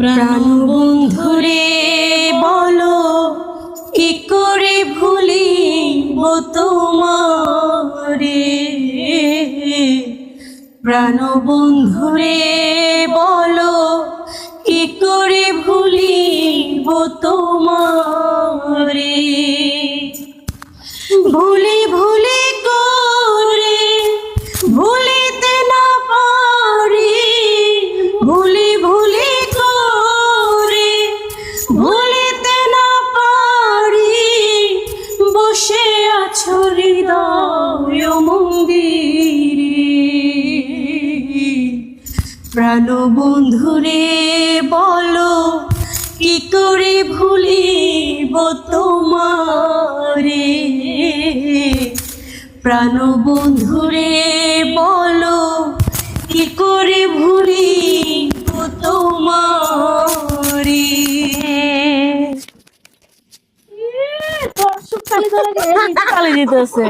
প্রাণবন্ধুরে বলো কি করে ভুলিব তোমারে। প্রাণবন্ধুরে বলো কি করে ভুলিব তোমারে। ভুলি ভুলি করে ভুলিতে না পারি, ভুলি ভুলি করে ভুলিতে না পারি। বসে আছো হৃদয় মন্দিরে। প্রাণবন্ধুরে বলো কি করে ভুলিব তোমারে। প্রাণবন্ধুরে বলো কি করে ভুলিব তোমারে। দর্শক খালি ধরে চালিয়ে দিতেছে।